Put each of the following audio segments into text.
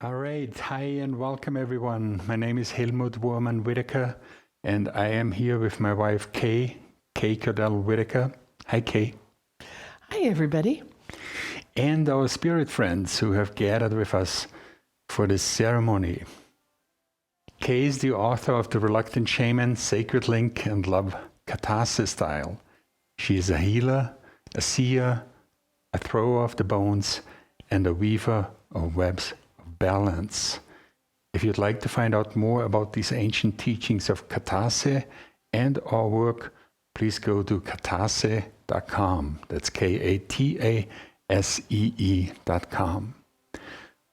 All right. Hi and welcome everyone. My name is Helmut Whitaker, and I am here with my wife Kay Cordell Whitaker. Hi Kay. Hi everybody. And our spirit friends who have gathered with us for this ceremony. Kay is the author of The Reluctant Shaman, Sacred Link, and Love Catharsis Style. She is a healer, a seer, a thrower of the bones, and a weaver of webs of balance. If you'd like to find out more about these ancient teachings of catharsis and our work, please go to catharsis.com. That's KATASEE.com.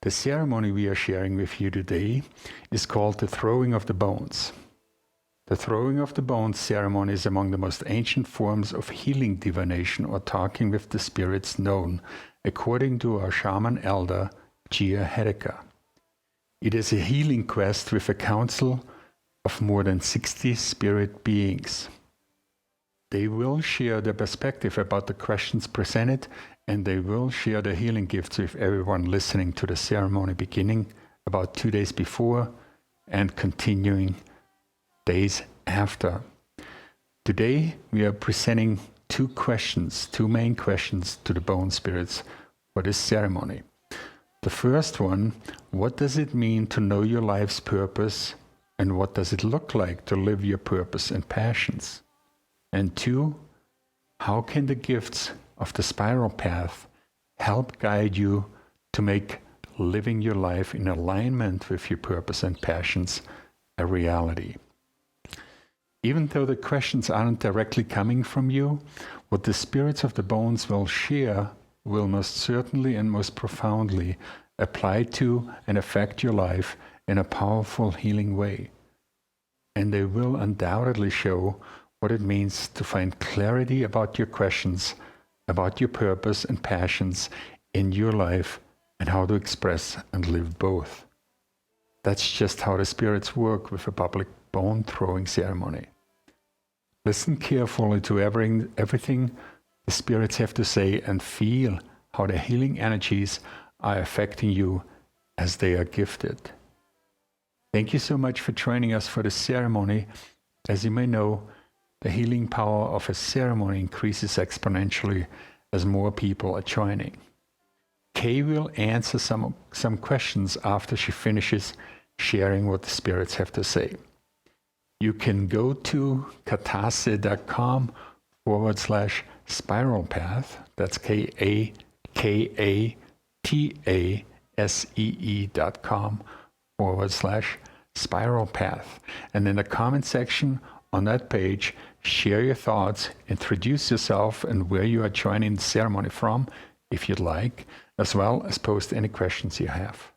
The ceremony we are sharing with you today is called the Throwing of the Bones. The Throwing of the Bones ceremony is among the most ancient forms of healing divination or talking with the spirits known, according to our shaman elder, Whitaker. It is a healing quest with a council of more than 60 spirit beings. They will share their perspective about the questions presented, and they will share their healing gifts with everyone listening to the ceremony beginning about 2 days before and continuing days after. Today we are presenting two main questions to the bone spirits for this ceremony. The first one, what does it mean to know your life's purpose, and what does it look like to live your purpose and passions? And two, how can the gifts of the spiral path help guide you to make living your life in alignment with your purpose and passions a reality? Even though the questions aren't directly coming from you, what the spirits of the bones will share will most certainly and most profoundly apply to and affect your life in a powerful healing way. And they will undoubtedly show what it means to find clarity about your questions, about your purpose and passions in your life, and how to express and live both. That's just how the spirits work with a public bone throwing ceremony. Listen carefully to everything the spirits have to say and feel how the healing energies are affecting you as they are gifted. Thank you so much for joining us for the ceremony. As you may know, the healing power of a ceremony increases exponentially as more people are joining. Kay will answer some questions after she finishes sharing what the spirits have to say. You can go to catharsis.com/spiral path. That's KATASEE.com/spiral path. And in the comment section on that page, share your thoughts, introduce yourself and where you are joining the ceremony from, if you'd like, as well as post any questions you have.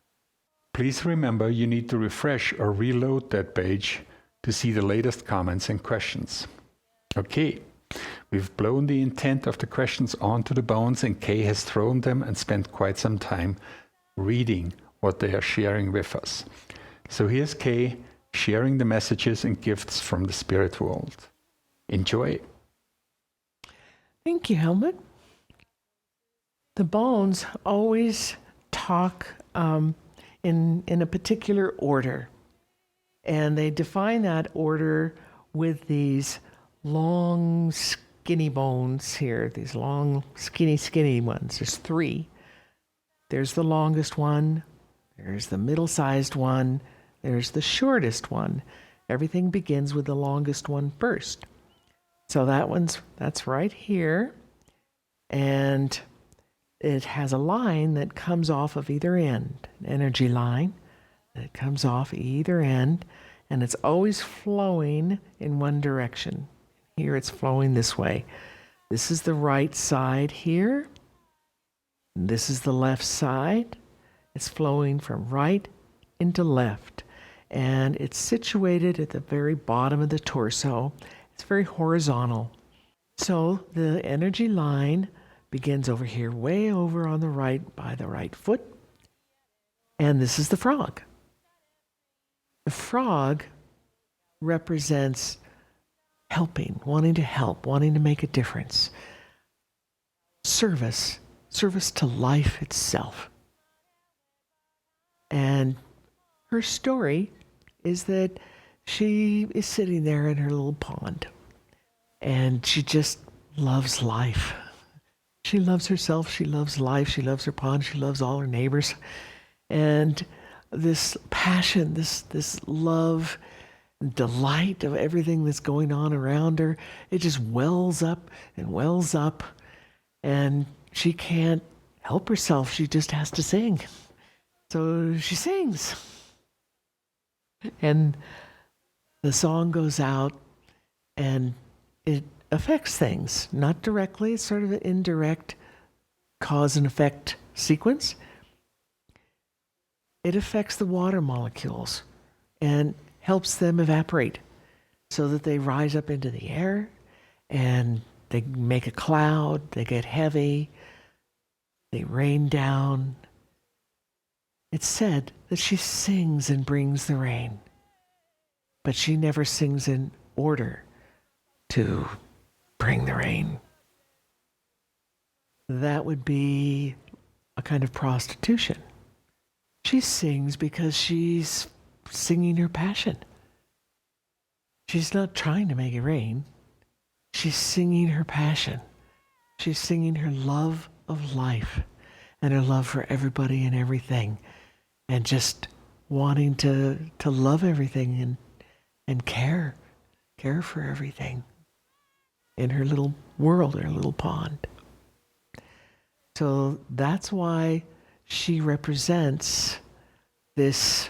Please remember you need to refresh or reload that page to see the latest comments and questions. Okay, we've blown the intent of the questions onto the bones, and Kay has thrown them and spent quite some time reading what they are sharing with us. So here's Kay sharing the messages and gifts from the spirit world. Enjoy. Thank you, Helmut. The bones always talk in a particular order. And they define that order with these long, skinny bones here, these long, skinny ones. There's three. There's the longest one, there's the middle-sized one, there's the shortest one. Everything begins with the longest one first. So that's right here. And it has a line that comes off of either end, an energy line. It comes off either end, and it's always flowing in one direction. Here it's flowing this way. This is the right side here. This is the left side. It's flowing from right into left. And it's situated at the very bottom of the torso. It's very horizontal. So the energy line begins over here, way over on the right by the right foot. And this is the frog. The frog represents helping, wanting to help, wanting to make a difference. Service to life itself. And Her story is that she is sitting there in her little pond and she just loves life. She loves herself, she loves life, she loves her pond, she loves all her neighbors. And this passion, this love, delight of everything that's going on around her, it just wells up and wells up. And she can't help herself. She just has to sing. So she sings. And the song goes out and it affects things. Not directly, it's sort of an indirect cause and effect sequence. It affects the water molecules and helps them evaporate so that they rise up into the air and they make a cloud, they get heavy, they rain down. It's said that she sings and brings the rain, but she never sings in order to bring the rain. That would be a kind of prostitution. She sings because she's singing her passion. She's not trying to make it rain. She's singing her passion. She's singing her love of life and her love for everybody and everything, and just wanting to love everything and care for everything in her little world, her little pond. So that's why she represents this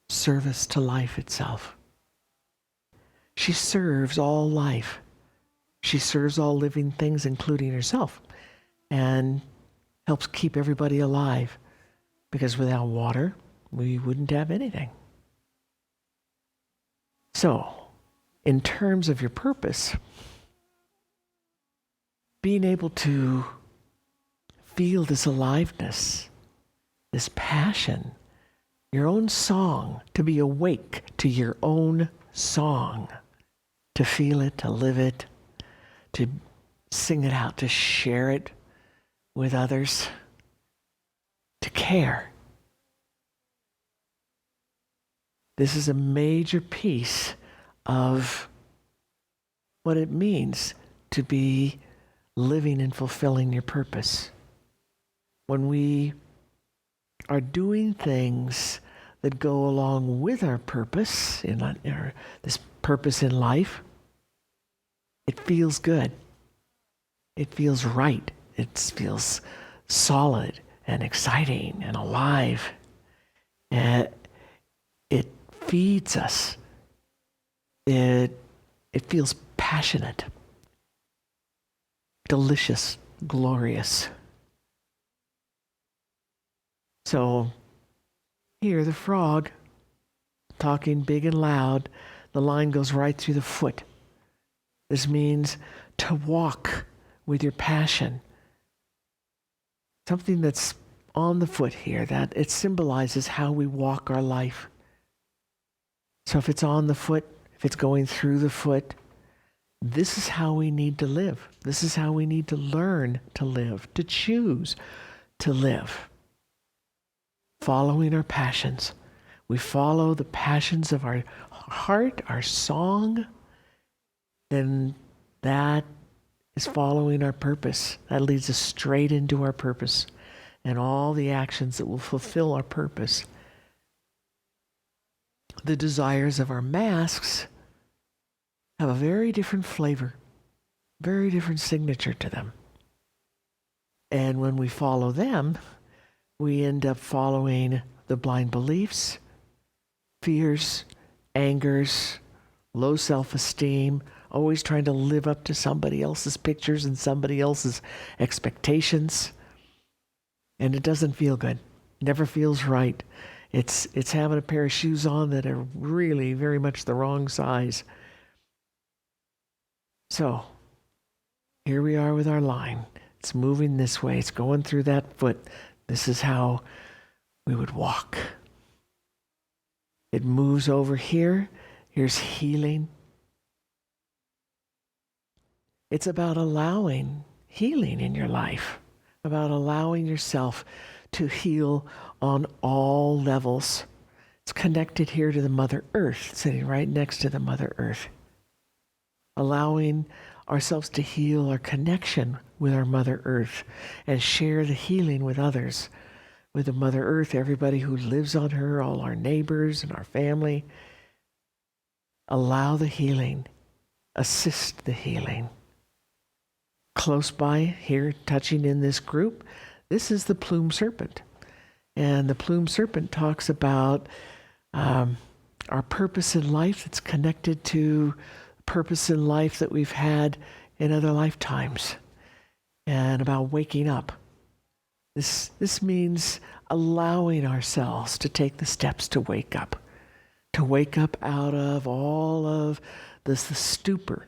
service to life itself. She serves all life. She serves all living things, including herself, and helps keep everybody alive, because without water, we wouldn't have anything. So, in terms of your purpose, being able to feel this aliveness, this passion, your own song, to be awake to your own song, to feel it, to live it, to sing it out, to share it with others, to care. This is a major piece of what it means to be living and fulfilling your purpose. When we are doing things that go along with our purpose, this purpose in life, it feels good. It feels right. It feels solid and exciting and alive. And it feeds us. It feels passionate, delicious, glorious. So here the frog, talking big and loud, the line goes right through the foot. This means to walk with your passion. Something that's on the foot here, that it symbolizes how we walk our life. So if it's on the foot, if it's going through the foot, this is how we need to live. This is how we need to learn to live, to choose to live. Following our passions. We follow the passions of our heart, our song, then that is following our purpose. That leads us straight into our purpose and all the actions that will fulfill our purpose. The desires of our masks have a very different flavor, very different signature to them. And when we follow them, we end up following the blind beliefs, fears, angers, low self-esteem, always trying to live up to somebody else's pictures and somebody else's expectations. And it doesn't feel good. Never feels right. It's having a pair of shoes on that are really very much the wrong size. So, here we are with our line. It's moving this way. It's going through that foot. This is how we would walk. It moves over here. Here's healing. It's about allowing healing in your life, about allowing yourself to heal on all levels, It's connected here to the Mother Earth, sitting right next to the Mother Earth. Allowing ourselves to heal our connection with our Mother Earth and share the healing with others. With the Mother Earth, everybody who lives on her, all our neighbors and our family. Allow the healing. Assist the healing. Close by here, touching in this group, this is the plume serpent. And the plume serpent talks about our purpose in life that's connected to purpose in life that we've had in other lifetimes, and about waking up. This means allowing ourselves to take the steps to wake up out of all of this, the stupor,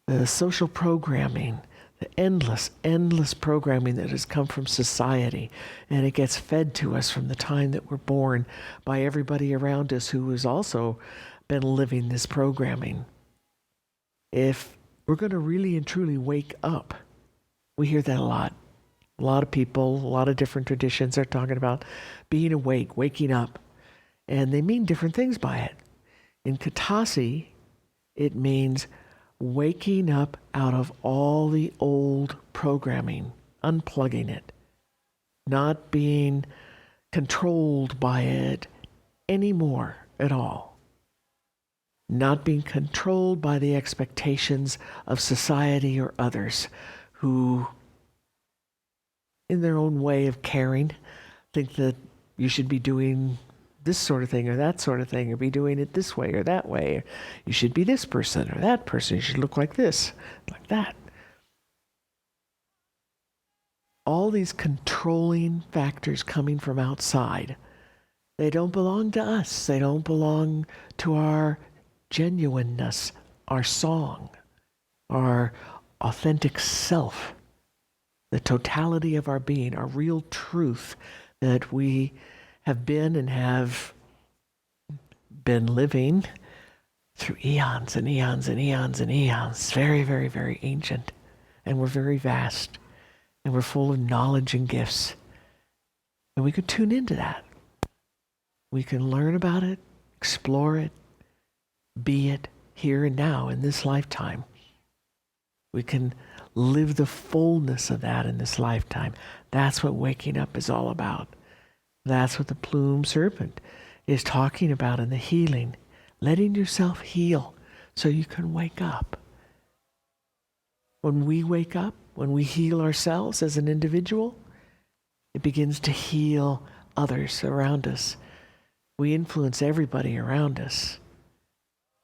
the social programming, the endless programming that has come from society, and it gets fed to us from the time that we're born by everybody around us who has also been living this programming. If we're going to really and truly wake up, we hear that a lot. A lot of people, a lot of different traditions are talking about being awake, waking up, and they mean different things by it. In Katasi, it means waking up out of all the old programming, unplugging it, not being controlled by it anymore at all, not being controlled by the expectations of society or others who, in their own way of caring, think that you should be doing this sort of thing or that sort of thing, or be doing it this way or that way. Or you should be this person or that person. You should look like this, like that. All these controlling factors coming from outside, they don't belong to us. They don't belong to our genuineness, our song, our authentic self, the totality of our being, our real truth that we have been and have been living through eons and eons and eons and eons. Very, very, very ancient. And we're very vast. And we're full of knowledge and gifts. And we could tune into that. We can learn about it, explore it, be it here and now in this lifetime. We can live the fullness of that in this lifetime. That's what waking up is all about. That's what the plume serpent is talking about in the healing. Letting yourself heal so you can wake up. When we wake up, when we heal ourselves as an individual, it begins to heal others around us. We influence everybody around us.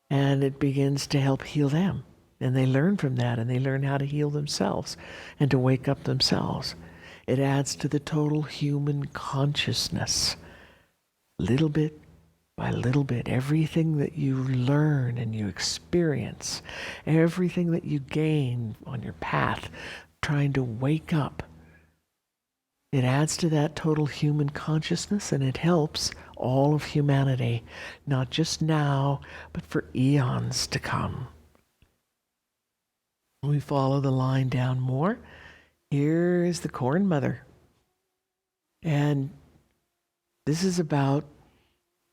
And it begins to help heal them. And they learn from that, and they learn how to heal themselves and to wake up themselves. It adds to the total human consciousness. Little bit by little bit, everything that you learn and you experience, everything that you gain on your path, trying to wake up, it adds to that total human consciousness, and it helps all of humanity, not just now, but for eons to come. We follow the line down more. Here is the Corn Mother. And this is about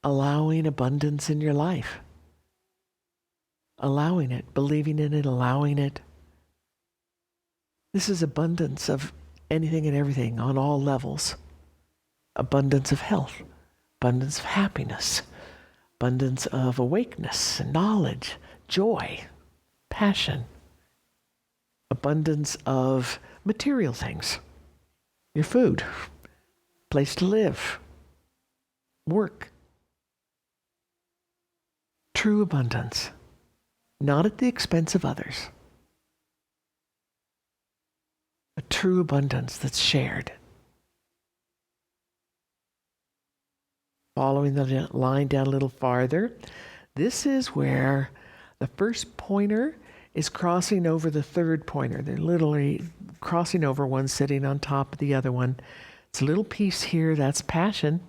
allowing abundance in your life. Allowing it, believing in it, allowing it. This is abundance of anything and everything on all levels. Abundance of health, abundance of happiness, abundance of awakeness and knowledge, joy, passion, abundance of material things, your food, place to live, work. True abundance, not at the expense of others. A true abundance that's shared. Following the line down a little farther, this is where the first pointer is crossing over the third pointer. They're literally crossing over, one sitting on top of the other one. It's a little piece here, that's passion.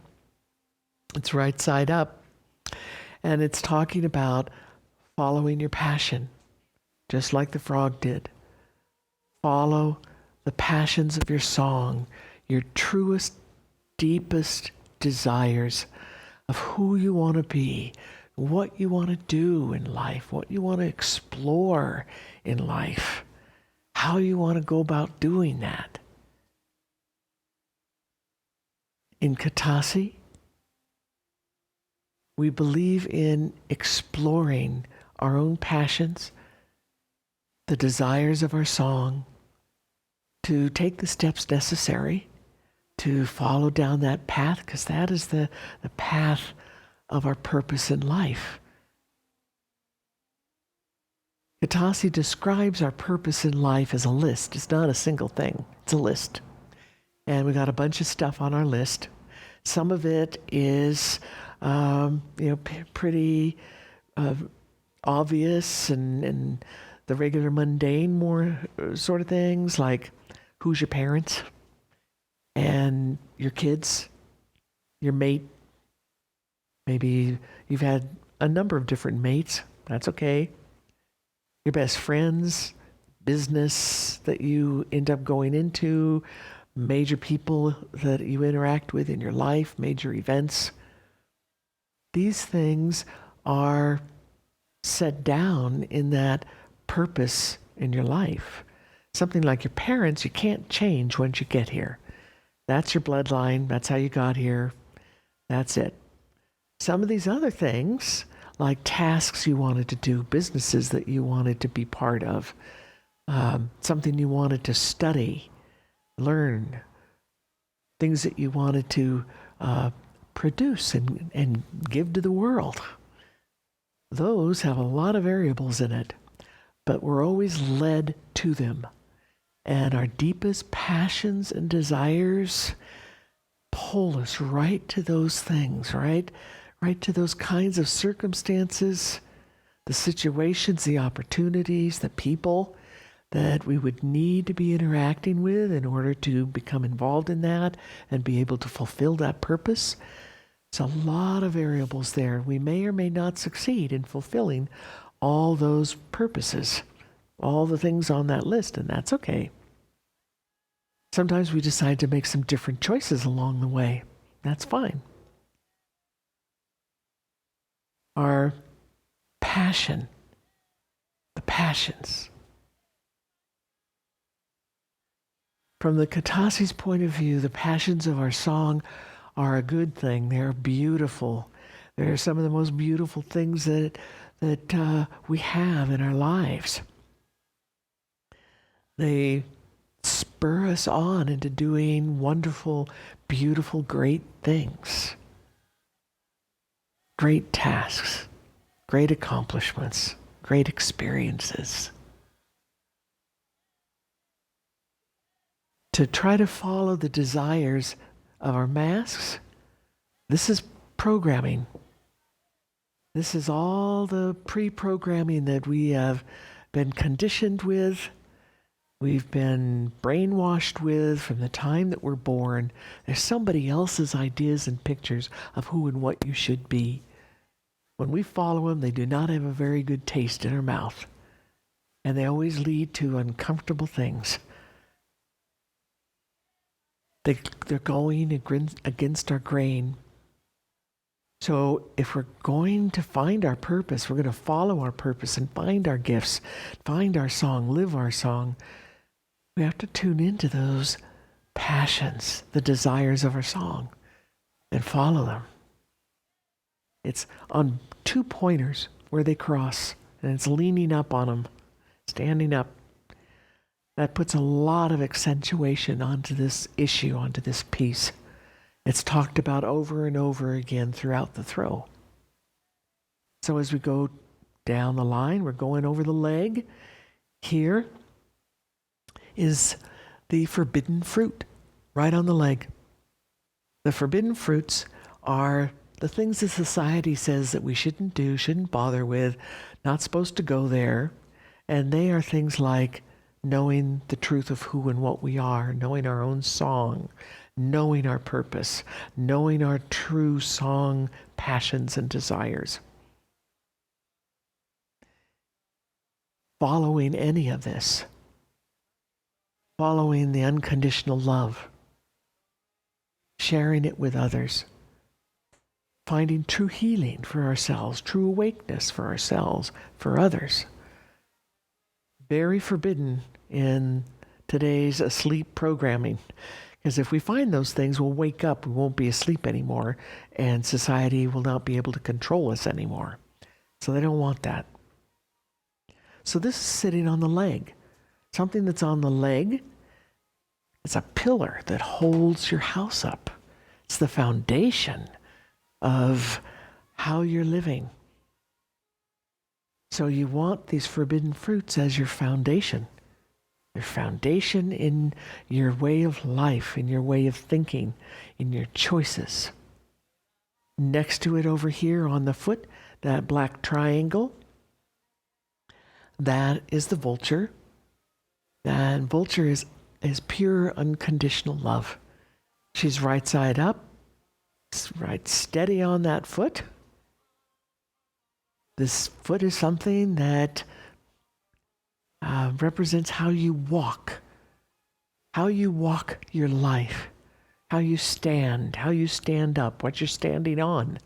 It's right side up. And it's talking about following your passion, just like the frog did. Follow the passions of your song, your truest, deepest desires. of who you want to be, what you want to do in life, what you want to explore in life, how you want to go about doing that. In Katasi, we believe in exploring our own passions, the desires of our song, to take the steps necessary to follow down that path, because that is the path of our purpose in life. Katasi describes our purpose in life as a list. It's not a single thing. It's a list. And we got a bunch of stuff on our list. Some of it is, pretty obvious and the regular mundane more sort of things, like who's your parents and your kids, your mate. Maybe you've had a number of different mates. That's okay. Your best friends, business that you end up going into, major people that you interact with in your life, major events. These things are set down in that purpose in your life. Something like your parents, you can't change once you get here. That's your bloodline. That's how you got here. That's it. Some of these other things, like tasks you wanted to do, businesses that you wanted to be part of, something you wanted to study, learn, things that you wanted to produce and give to the world. Those have a lot of variables in it, but we're always led to them. And our deepest passions and desires pull us right to those things, right to those kinds of circumstances, the situations, the opportunities, the people that we would need to be interacting with in order to become involved in that and be able to fulfill that purpose. It's a lot of variables there. We may or may not succeed in fulfilling all those purposes, all the things on that list, and that's okay. Sometimes we decide to make some different choices along the way. That's fine. Our passion, the passions. From the Katasi's point of view, the passions of our song are a good thing. They're beautiful. They're some of the most beautiful things that we have in our lives. They spur us on into doing wonderful, beautiful, great things. Great tasks, great accomplishments, great experiences. To try to follow the desires of our masks, this is programming. This is all the pre-programming that we have been conditioned with, we've been brainwashed with from the time that we're born. There's somebody else's ideas and pictures of who and what you should be. When we follow them, they do not have a very good taste in our mouth. And they always lead to uncomfortable things. They're going against our grain. So if we're going to find our purpose, we're going to follow our purpose and find our gifts, find our song, live our song, we have to tune into those passions, the desires of our song, and follow them. It's on 2 pointers where they cross, and it's leaning up on them, standing up. That puts a lot of accentuation onto this issue, onto this piece. It's talked about over and over again throughout the throw. So as we go down the line, we're going over the leg. Here is the forbidden fruit, right on the leg. The forbidden fruits are the things that society says that we shouldn't do, shouldn't bother with, not supposed to go there. And they are things like knowing the truth of who and what we are, knowing our own song, knowing our purpose, knowing our true song passions and desires. Following any of this, following the unconditional love, sharing it with others, finding true healing for ourselves, true awakeness for ourselves, for others. Very forbidden in today's asleep programming. Because if we find those things, we'll wake up, we won't be asleep anymore, and society will not be able to control us anymore. So they don't want that. So this is sitting on the leg. Something that's on the leg, it's a pillar that holds your house up. It's the foundation of how you're living. So you want these forbidden fruits as your foundation. Your foundation in your way of life, in your way of thinking, in your choices. Next to it over here on the foot, that black triangle, that is the vulture. That vulture is pure unconditional love. She's right side up, right steady on that foot. This foot is something that represents how you walk your life, how you stand up, what you're standing on.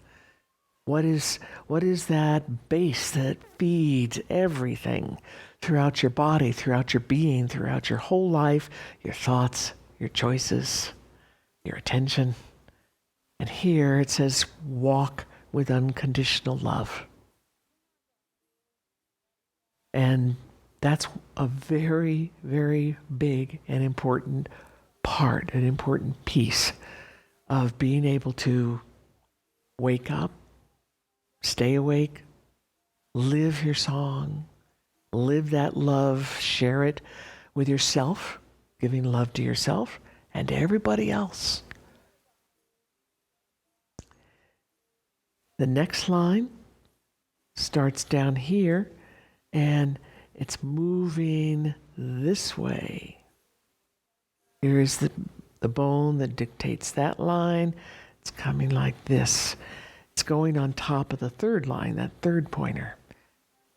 What is that base that feeds everything throughout your body, throughout your being, throughout your whole life, your thoughts, your choices, your attention. And here it says, walk with unconditional love. And that's a very, very big and important part, an important piece of being able to wake up, stay awake, live your song, live that love, share it with yourself, giving love to yourself and to everybody else. The next line starts down here and it's moving this way. Here is the bone that dictates that line. It's coming like this. It's going on top of the third line, that third pointer.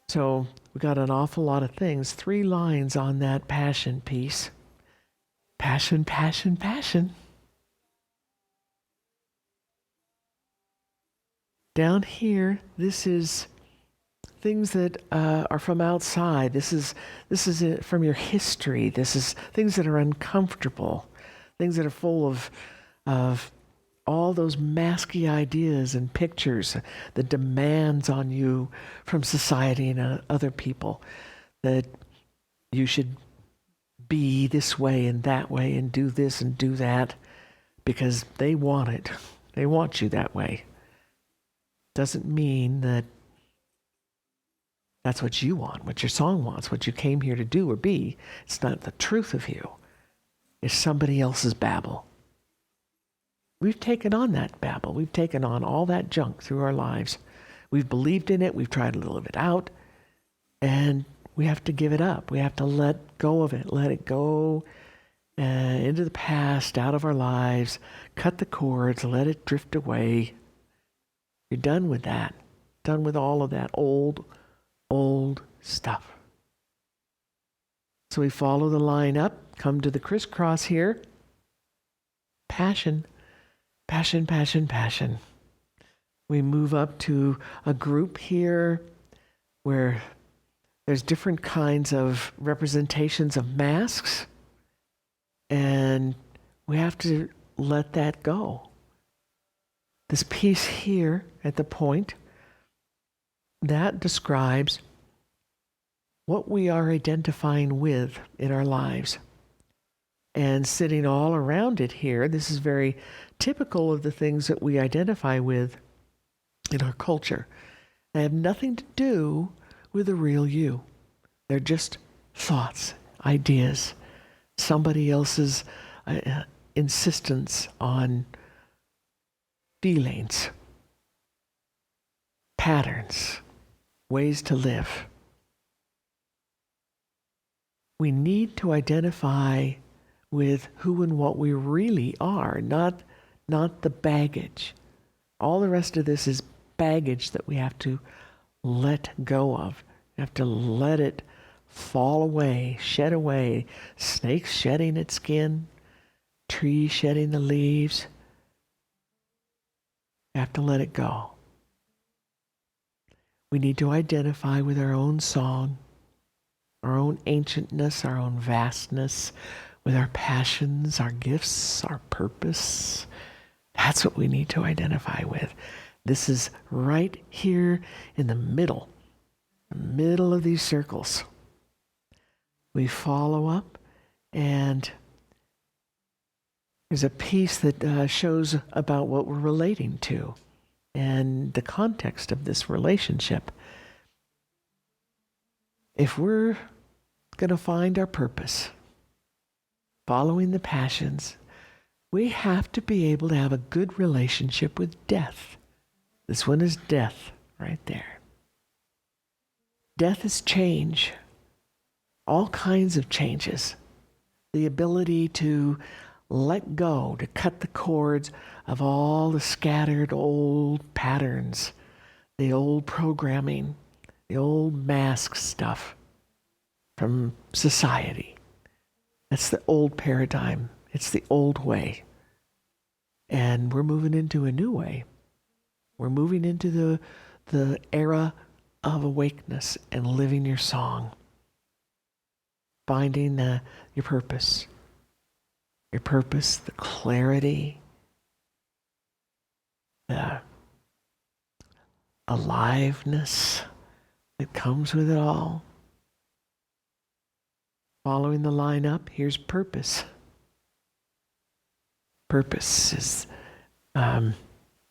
So we got an awful lot of things. 3 lines on that passion piece. Passion, passion, passion. Down here, this is things that are from outside. This is it from your history. This is things that are uncomfortable, things that are full of all those masky ideas and pictures, the demands on you from society and other people that you should be this way and that way and do this and do that because they want it. They want you that way. Doesn't mean that that's what you want, what your song wants, what you came here to do or be. It's not the truth of you. It's somebody else's babble. We've taken on that babble. We've taken on all that junk through our lives. We've believed in it. We've tried to live it out. And we have to give it up. We have to let go of it. Let it go into the past, out of our lives. Cut the cords. Let it drift away. You're done with that. Done with all of that old stuff. So we follow the line up, come to the crisscross here. Passion, passion, passion, passion. We move up to a group here where there's different kinds of representations of masks, and we have to let that go. This piece here at the point, that describes what we are identifying with in our lives. And sitting all around it here, this is very typical of the things that we identify with in our culture. They have nothing to do with the real you. They're just thoughts, ideas, somebody else's insistence on feelings, patterns, ways to live. We need to identify with who and what we really are, not the baggage. All the rest of this is baggage that we have to let go of. We have to let it fall away, shed away. Snakes shedding its skin, trees shedding the leaves. We have to let it go. We need to identify with our own song, our own ancientness, our own vastness, with our passions, our gifts, our purpose. That's what we need to identify with. This is right here in the middle of these circles. We follow up, and there's a piece that shows about what we're relating to and the context of this relationship. If we're going to find our purpose, following the passions, we have to be able to have a good relationship with death. This one is death right there. Death is change, all kinds of changes. The ability to let go, to cut the cords of all the scattered old patterns, the old programming, the old mask stuff from society. That's the old paradigm. It's the old way. And we're moving into a new way. We're moving into the era of awakeness and living your song. Finding your purpose. Your purpose, the clarity, the aliveness that comes with it all. Following the line up, here's purpose. Purpose is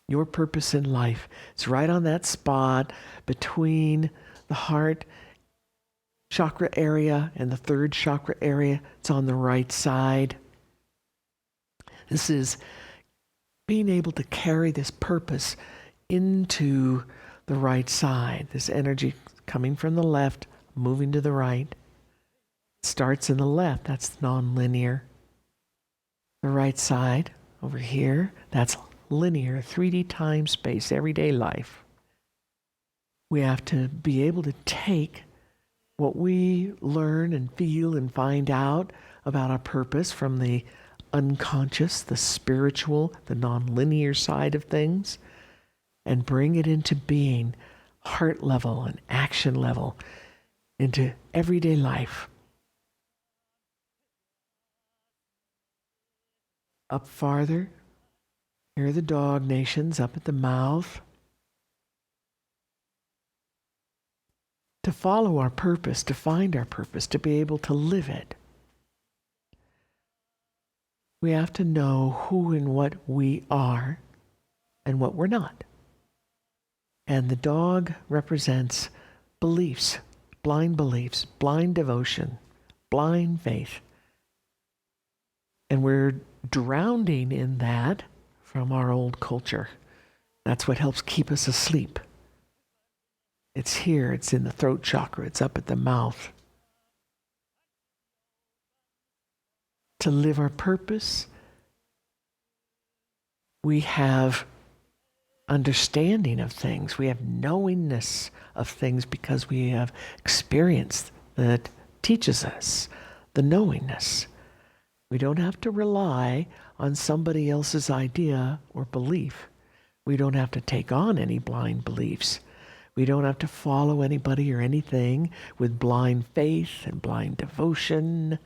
your purpose in life. It's right on that spot between the heart chakra area and the third chakra area. It's on the right side. This is being able to carry this purpose into the right side. This energy coming from the left, moving to the right. It starts in the left. That's non-linear. The right side over here, that's linear, 3D time space, everyday life. We have to be able to take what we learn and feel and find out about our purpose from the unconscious, the spiritual, the non-linear side of things, and bring it into being, heart level and action level, into everyday life. Up farther, here are the dog nations up at the mouth. To follow our purpose, to find our purpose, to be able to live it, we have to know who and what we are and what we're not. And the dog represents beliefs, blind devotion, blind faith. And we're drowning in that from our old culture. That's what helps keep us asleep. It's here, it's in the throat chakra, it's up at the mouth. To live our purpose, we have understanding of things. We have knowingness of things because we have experience that teaches us the knowingness. We don't have to rely on somebody else's idea or belief. We don't have to take on any blind beliefs. We don't have to follow anybody or anything with blind faith and blind devotion.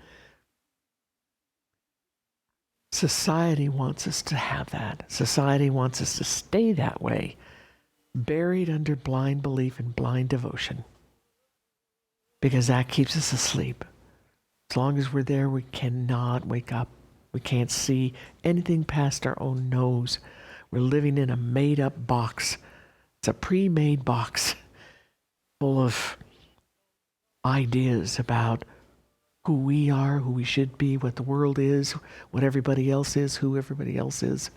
Society wants us to have that. Society wants us to stay that way, buried under blind belief and blind devotion, because that keeps us asleep. As long as we're there, we cannot wake up. We can't see anything past our own nose. We're living in a made-up box. It's a pre-made box full of ideas about who we are, who we should be, what the world is, what everybody else is, who everybody else is.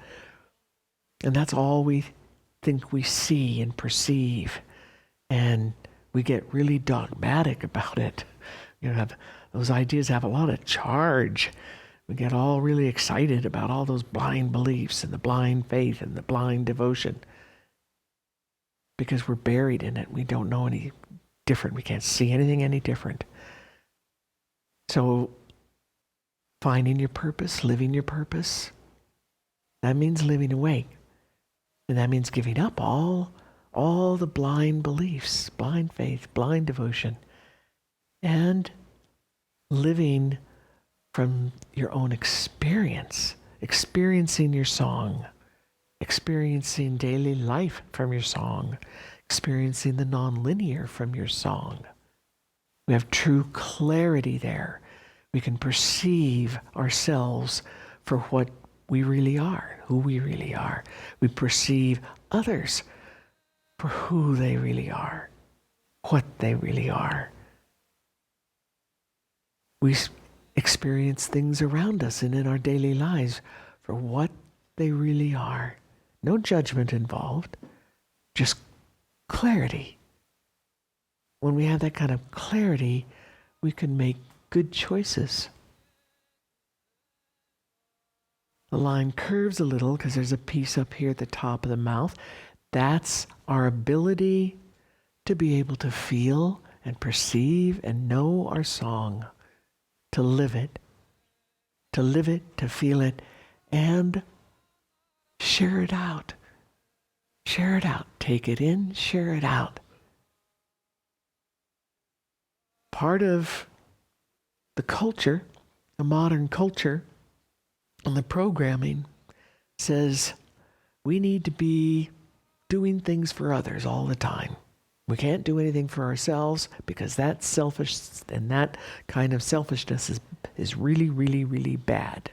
And that's all we think we see and perceive. And we get really dogmatic about it. Those ideas have a lot of charge. We get all really excited about all those blind beliefs and the blind faith and the blind devotion. Because we're buried in it. We don't know any different. We can't see anything any different. So finding your purpose, living your purpose, that means living awake. And that means giving up all the blind beliefs, blind faith, blind devotion, and living from your own experience, experiencing your song, experiencing daily life from your song, experiencing the nonlinear from your song. We have true clarity there. We can perceive ourselves for what we really are, who we really are. We perceive others for who they really are, what they really are. We experience things around us and in our daily lives for what they really are. No judgment involved, just clarity. When we have that kind of clarity, we can make good choices. The line curves a little because there's a piece up here at the top of the mouth. That's our ability to be able to feel and perceive and know our song, to live it, to feel it, and share it out. Share it out. Take it in, share it out. Part of the culture, the modern culture, and the programming says we need to be doing things for others all the time. We can't do anything for ourselves because that's selfish, and that kind of selfishness is really, really, really bad.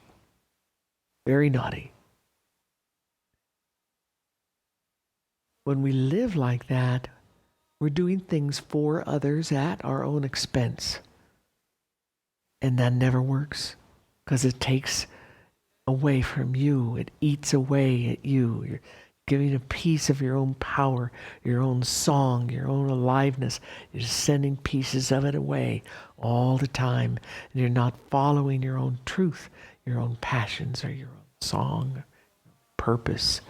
Very naughty. When we live like that, we're doing things for others at our own expense. And that never works because it takes away from you. It eats away at you. You're giving a piece of your own power, your own song, your own aliveness. You're just sending pieces of it away all the time. And you're not following your own truth, your own passions, or your own song, purpose.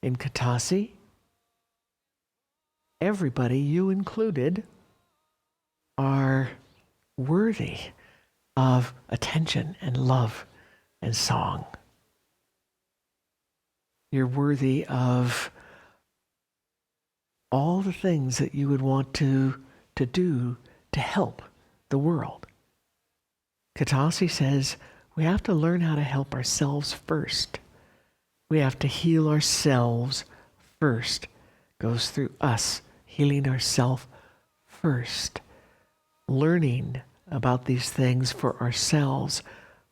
In Katasi, everybody, you included, are worthy of attention and love and song. You're worthy of all the things that you would want to do to help the world. Katasi says we have to learn how to help ourselves first. We have to heal ourselves first. Goes through us, healing ourselves first. Learning about these things for ourselves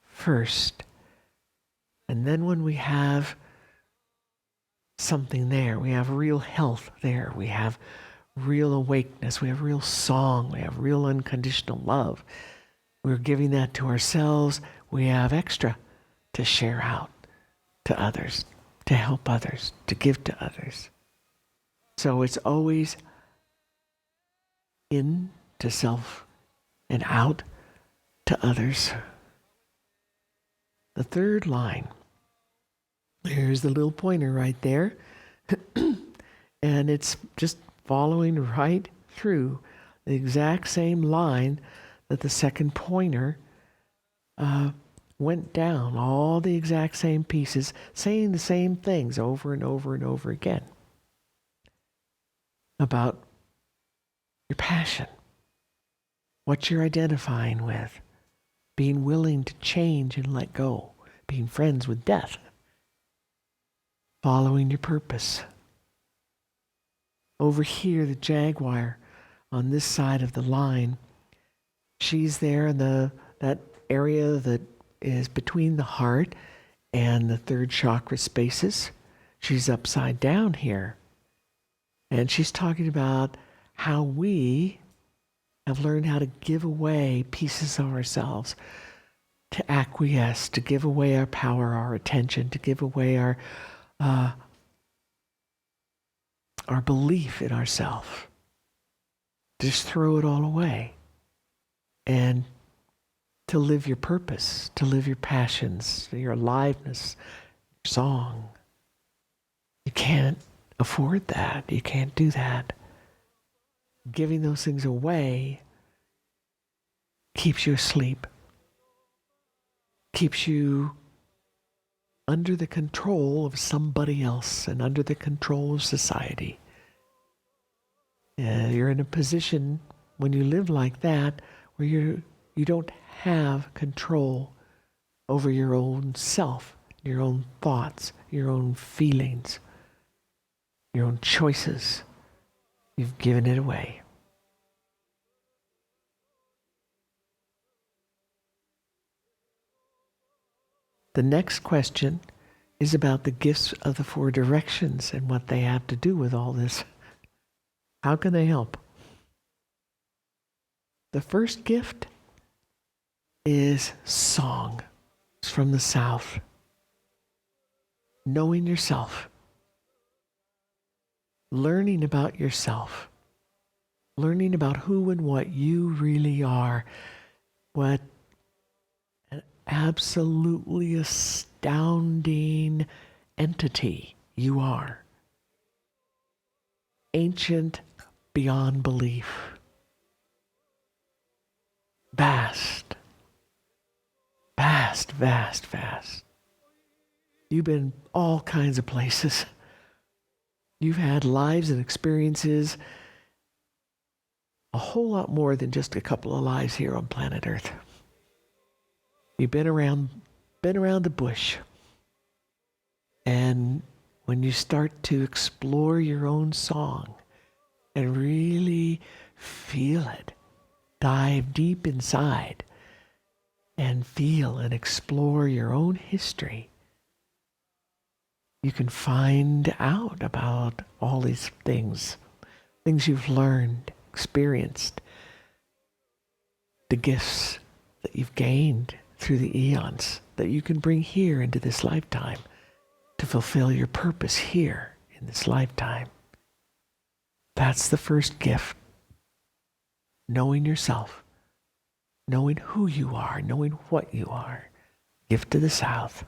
first. And then when we have something there, we have real health there, we have real awakeness, we have real song, we have real unconditional love. We're giving that to ourselves. We have extra to share out to others, to help others, to give to others. So it's always in to self and out to others. The third line, there's the little pointer right there, and it's just following right through the exact same line that the second pointer went down, all the exact same pieces, saying the same things over and over and over again about your passion, what you're identifying with, being willing to change and let go, being friends with death, following your purpose. Over here, the jaguar on this side of the line, she's there in that area that is between the heart and the third chakra spaces. She's upside down here. And she's talking about how we have learned how to give away pieces of ourselves, to acquiesce, to give away our power, our attention, to give away our belief in ourselves. Just throw it all away. And to live your purpose, to live your passions, your aliveness, your song. You can't afford that. You can't do that. Giving those things away keeps you asleep, keeps you under the control of somebody else and under the control of society. You're in a position when you live like that where you don't have control over your own self, your own thoughts, your own feelings, your own choices. You've given it away. The next question is about the gifts of the four directions and what they have to do with all this. How can they help? The first gift is song. It's from the South. Knowing yourself. Learning about yourself. Learning about who and what you really are. What an absolutely astounding entity you are. Ancient beyond belief. Vast. Vast, vast, vast. You've been all kinds of places. You've had lives and experiences a whole lot more than just a couple of lives here on planet Earth. You've been around the bush. And when you start to explore your own song and really feel it, dive deep inside and feel and explore your own history, you can find out about all these things you've learned, experienced, the gifts that you've gained through the eons that you can bring here into this lifetime to fulfill your purpose here in this lifetime. That's the first gift. Knowing yourself, knowing who you are, knowing what you are. Gift to the South.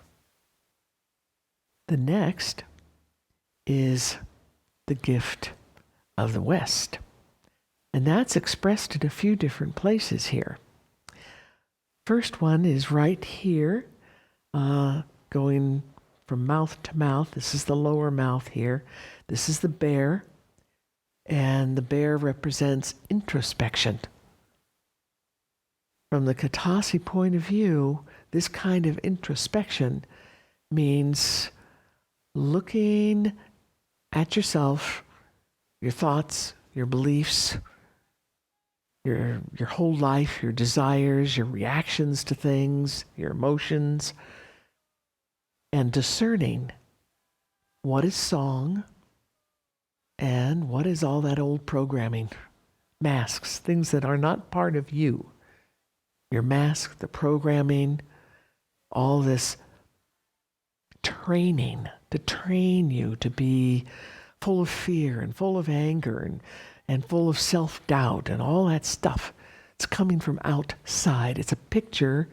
The next is the gift of the West. And that's expressed in a few different places here. First one is right here, going from mouth to mouth. This is the lower mouth here. This is the bear. And the bear represents introspection. From the Katasi point of view, this kind of introspection means looking at yourself, your thoughts, your beliefs, your whole life, your desires, your reactions to things, your emotions, and discerning what is song and what is all that old programming, masks, things that are not part of you. Your mask, the programming, all this training to train you to be full of fear and full of anger and full of self-doubt and all that stuff. It's coming from outside. It's a picture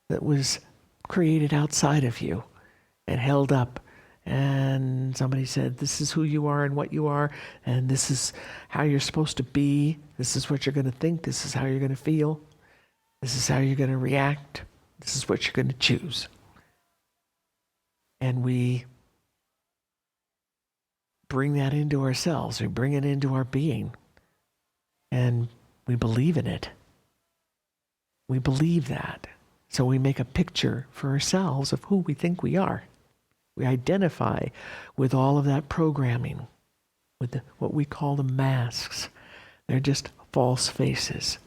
that was created outside of you and held up. And somebody said, this is who you are and what you are, and this is how you're supposed to be. This is what you're going to think. This is how you're going to feel. This is how you're going to react. This is what you're going to choose. And we bring that into ourselves. We bring it into our being. And we believe in it. We believe that. So we make a picture for ourselves of who we think we are. We identify with all of that programming, with what we call the masks. They're just false faces.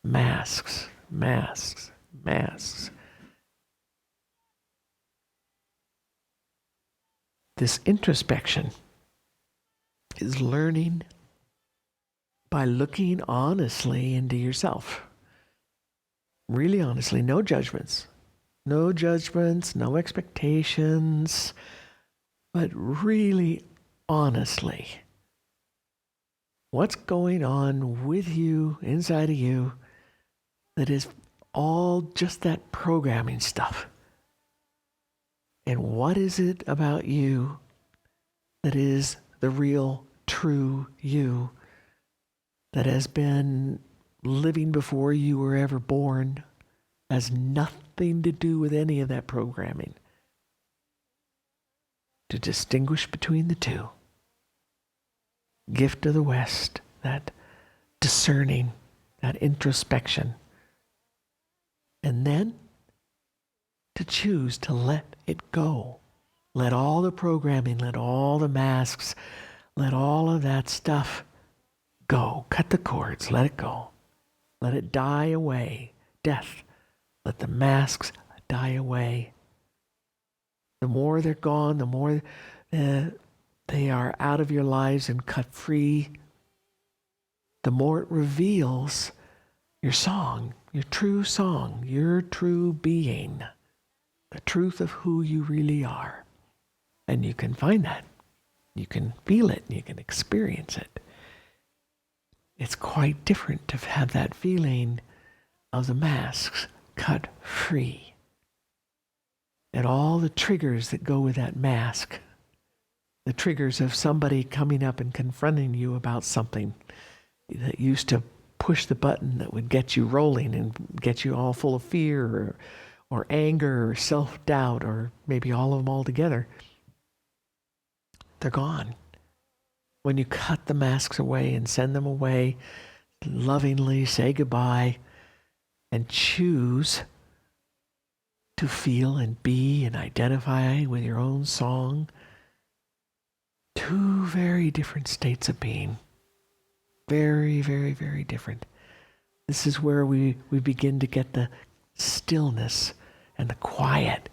Masks, masks, masks. This introspection is learning by looking honestly into yourself. Really honestly, no judgments. No judgments, no expectations, but really honestly. What's going on with you, inside of you, that is all just that programming stuff? And what is it about you that is the real, true you that has been living before you were ever born, has nothing to do with any of that programming? to distinguish between the two. Gift of the West, that discerning, that introspection. And then to choose to let it go. Let all the programming, let all the masks, let all of that stuff go. Cut the cords, let it go. Let it die away. Death. Let the masks die away. The more they're gone, the more they are out of your lives and cut free, the more it reveals your song, your true being, the truth of who you really are. And you can find that. You can feel it. You can experience it. It's quite different to have that feeling of the masks cut free. And all the triggers that go with that mask, the triggers of somebody coming up and confronting you about something that used to push the button that would get you rolling and get you all full of fear or anger or self-doubt or maybe all of them all together, they're gone. When you cut the masks away and send them away, lovingly say goodbye and choose to feel and be and identify with your own song. Two very different states of being. Very, very, very different. This is where we begin to get the stillness and the quiet.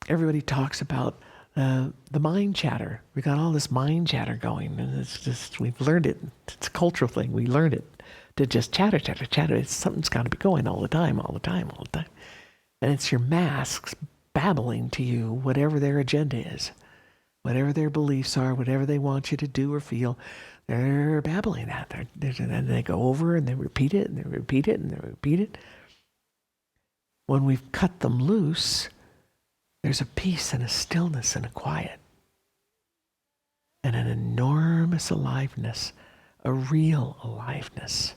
Everybody talks about the mind chatter. We got all this mind chatter going, and it's just, we've learned it. It's a cultural thing. We learned it to just chatter. Something's got to be going all the time. And it's your masks babbling to you whatever their agenda is, whatever their beliefs are, whatever they want you to do or feel. They're babbling at. And they go over and they repeat it and they repeat it and they repeat it. When we've cut them loose, there's a peace and a stillness and a quiet and an enormous aliveness, a real aliveness.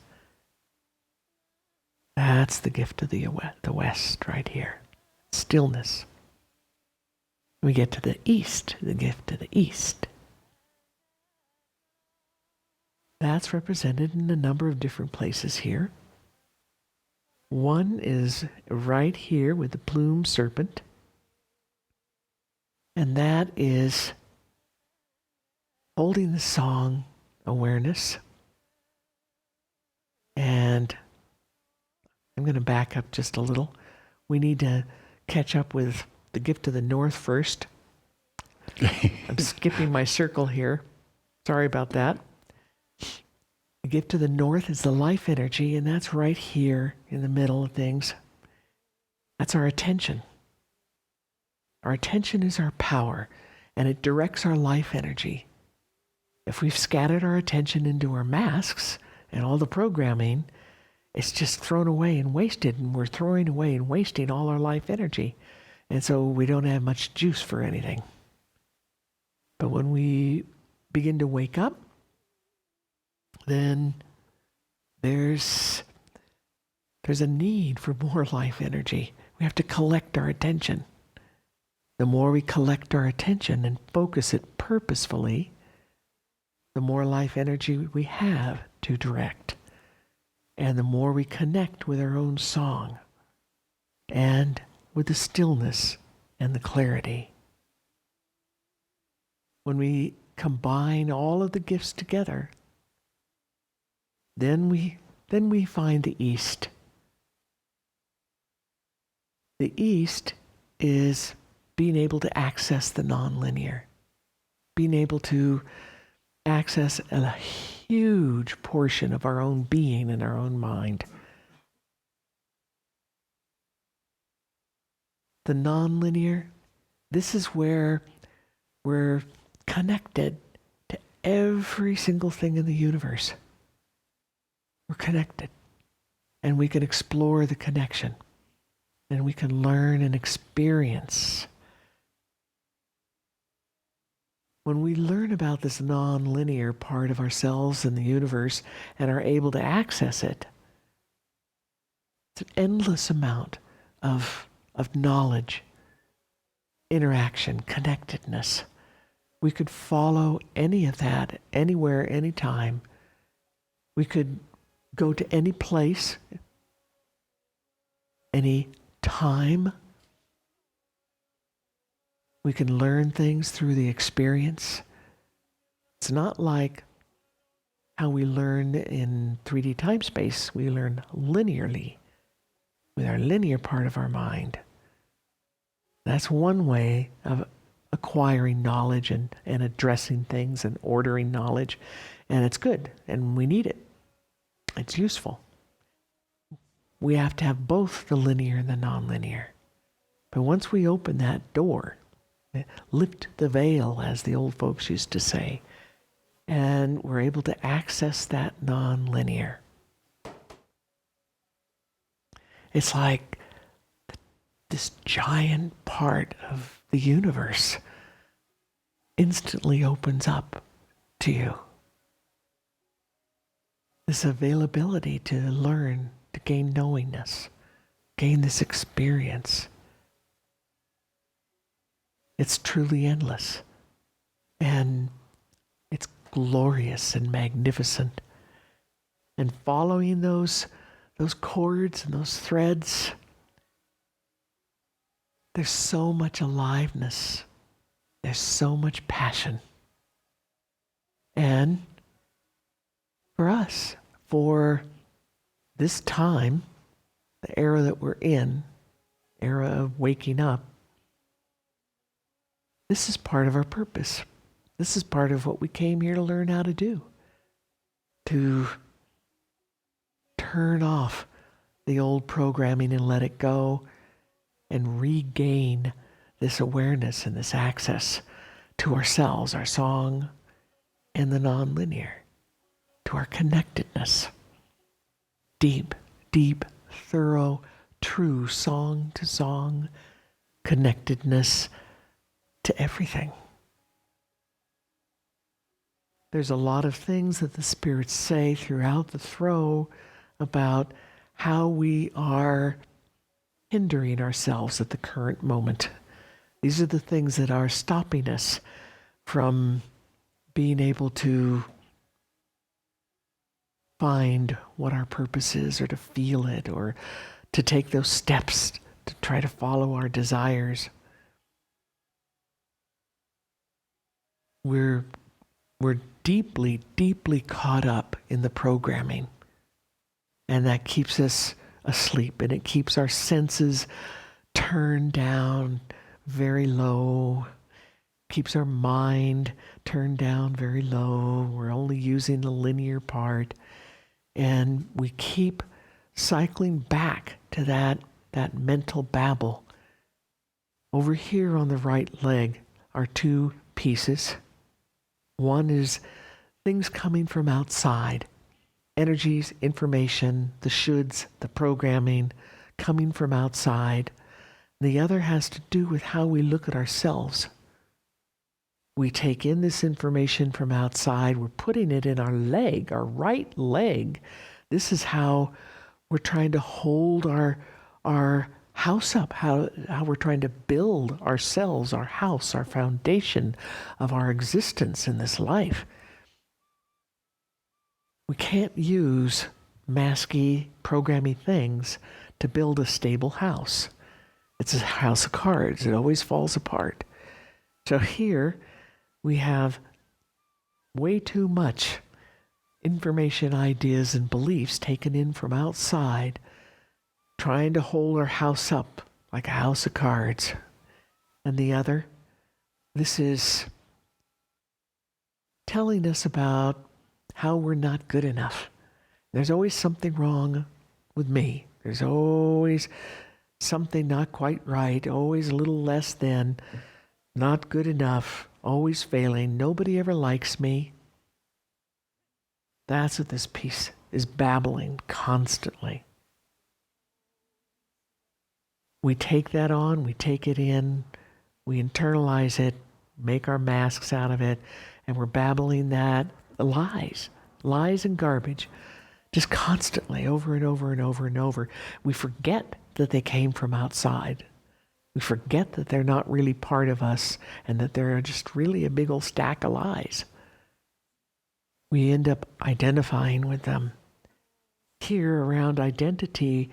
That's the gift of the West right here. Stillness. We get to the East, the gift of the East. That's represented in a number of different places here. One is right here with the plumed serpent. And that is holding the song awareness. And I'm going to back up just a little. We need to catch up with the gift of the North first. I'm skipping my circle here. Sorry about that. The gift of the North is the life energy, and that's right here in the middle of things. That's our attention. Our attention is our power, and it directs our life energy. If we've scattered our attention into our masks and all the programming, it's just thrown away and wasted, and we're throwing away and wasting all our life energy. And so we don't have much juice for anything. But when we begin to wake up, then there's a need for more life energy. We have to collect our attention. The more we collect our attention and focus it purposefully, the more life energy we have to direct. And the more we connect with our own song and with the stillness and the clarity. When we combine all of the gifts together, then we find the East. The East is being able to access the nonlinear, being able to access a huge portion of our own being and our own mind. The nonlinear, this is where we're connected to every single thing in the universe. We're connected, and we can explore the connection, and we can learn and experience. When we learn about this non-linear part of ourselves and the universe and are able to access it, it's an endless amount of knowledge interaction, connectedness. We could follow any of that, anywhere, anytime. We could go to any place, any time. We can learn things through the experience. It's not like how we learn in 3D time space. We learn linearly with our linear part of our mind. That's one way of acquiring knowledge and addressing things and ordering knowledge. And it's good, and we need it. It's useful. We have to have both the linear and the nonlinear. But once we open that door, lift the veil, as the old folks used to say, and we're able to access that nonlinear. It's like this giant part of the universe instantly opens up to you. This availability to learn, to gain knowingness, gain this experience. It's truly endless. And it's glorious and magnificent. And following those cords and those threads, there's so much aliveness. There's so much passion. And for us, for this time, the era that we're in, era of waking up, this is part of our purpose. This is part of what we came here to learn how to do. To turn off the old programming and let it go and regain this awareness and this access to ourselves, our song, and the nonlinear, to our connectedness. Deep, deep, thorough, true song to song connectedness to everything. There's a lot of things that the spirits say throughout the throw about how we are hindering ourselves at the current moment. These are the things that are stopping us from being able to find what our purpose is, or to feel it, or to take those steps to try to follow our desires. We're deeply, deeply caught up in the programming. And that keeps us asleep, and it keeps our senses turned down very low, keeps our mind turned down very low. We're only using the linear part. And we keep cycling back to that mental babble. Over here on the right leg are two pieces. One is things coming from outside, energies, information, the shoulds, the programming coming from outside. The other has to do with how we look at ourselves. We take in this information from outside, we're putting it in our leg, our right leg. This is how we're trying to hold our house up, how we're trying to build ourselves, our house, our foundation of our existence in this life. We can't use masky, programmy things to build a stable house. It's a house of cards. It always falls apart. So here we have way too much information, ideas, and beliefs taken in from outside, trying to hold our house up like a house of cards. And the other, this is telling us about how we're not good enough. There's always something wrong with me. There's always something not quite right, always a little less than, not good enough, always failing. Nobody ever likes me. That's what this piece is babbling constantly. We take that on, we take it in, we internalize it, make our masks out of it, and we're babbling that lies and garbage, just constantly over and over and over and over. We forget that they came from outside. We forget that they're not really part of us and that they're just really a big old stack of lies. We end up identifying with them. Here around identity,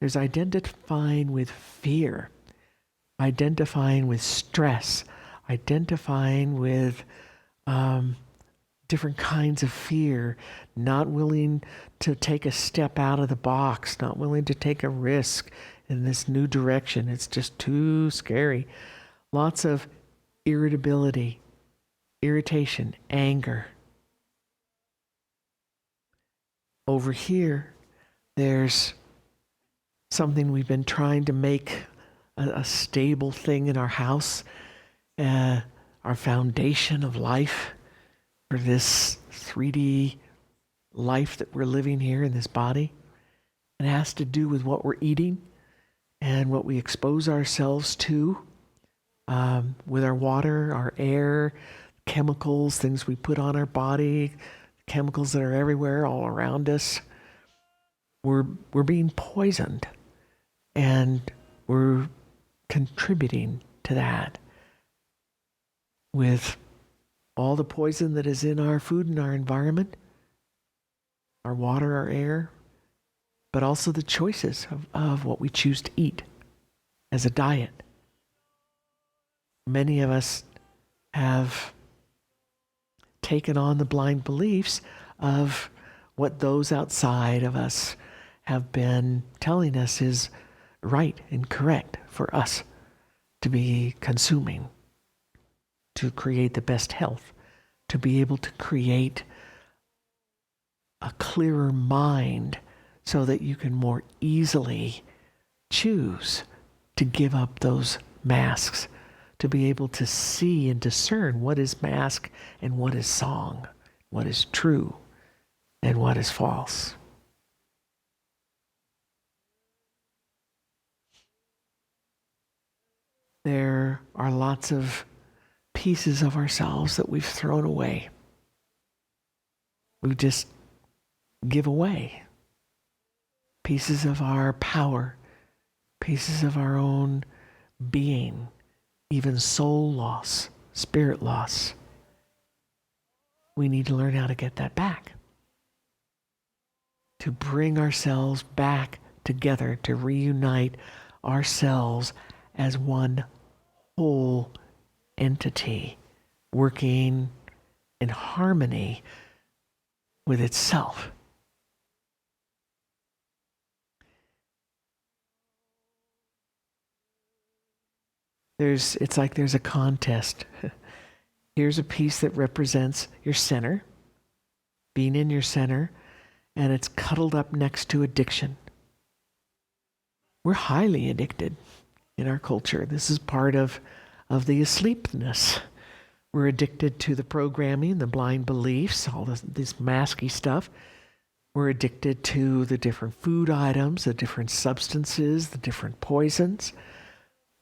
there's identifying with fear, identifying with stress, identifying with different kinds of fear, not willing to take a step out of the box, not willing to take a risk in this new direction. It's just too scary. Lots of irritability, irritation, anger. Over here, there's something we've been trying to make a stable thing in our house, our foundation of life for this 3D life that we're living here in this body. It has to do with what we're eating and what we expose ourselves to with our water, our air, chemicals, things we put on our body, chemicals that are everywhere, all around us. We're being poisoned, and we're contributing to that with all the poison that is in our food and our environment, our water, our air, but also the choices of what we choose to eat as a diet. Many of us have taken on the blind beliefs of what those outside of us have been telling us is right and correct for us to be consuming, to create the best health, to be able to create a clearer mind so that you can more easily choose to give up those masks, to be able to see and discern what is mask and what is song, what is true and what is false. There are lots of pieces of ourselves that we've thrown away. We just give away pieces of our power, pieces of our own being, even soul loss, spirit loss. We need to learn how to get that back, to bring ourselves back together, to reunite ourselves as one whole entity working in harmony with itself. It's like there's a contest. Here's a piece that represents your center, being in your center, and it's cuddled up next to addiction. We're highly addicted in our culture. This is part of the asleepness. We're addicted to the programming, the blind beliefs, all this masky stuff. We're addicted to the different food items, the different substances, the different poisons.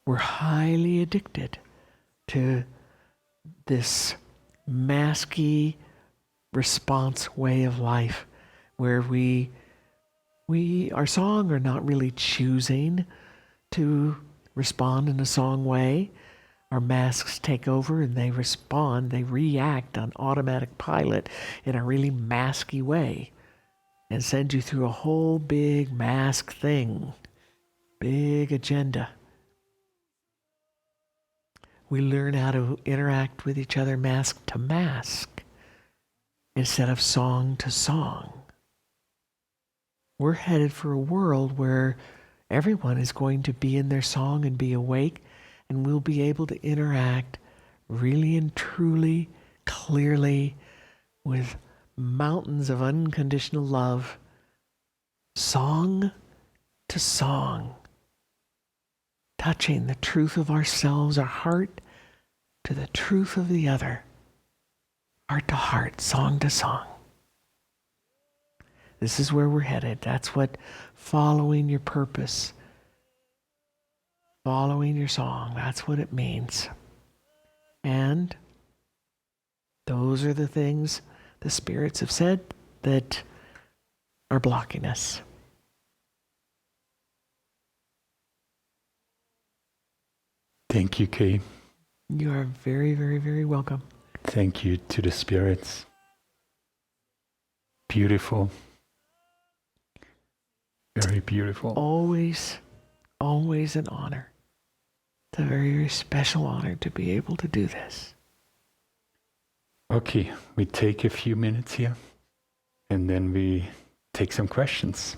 We're highly addicted to this masky response way of life where we our song are not really choosing to respond in a song way. Our masks take over and they respond, they react on automatic pilot in a really masky way and send you through a whole big mask thing, big agenda. We learn how to interact with each other mask to mask instead of song to song. We're headed for a world where everyone is going to be in their song and be awake, and we'll be able to interact really and truly, clearly, with mountains of unconditional love, song to song, touching the truth of ourselves, our heart, to the truth of the other, heart to heart, song to song. This is where we're headed. That's what following your purpose, following your song, that's what it means. And those are the things the spirits have said that are blocking us. Thank you, Kay. You are very, very, very welcome. Thank you to the spirits. Beautiful. Very beautiful. Always, always an honor. It's a very, very special honor to be able to do this. Okay, we take a few minutes here and then we take some questions.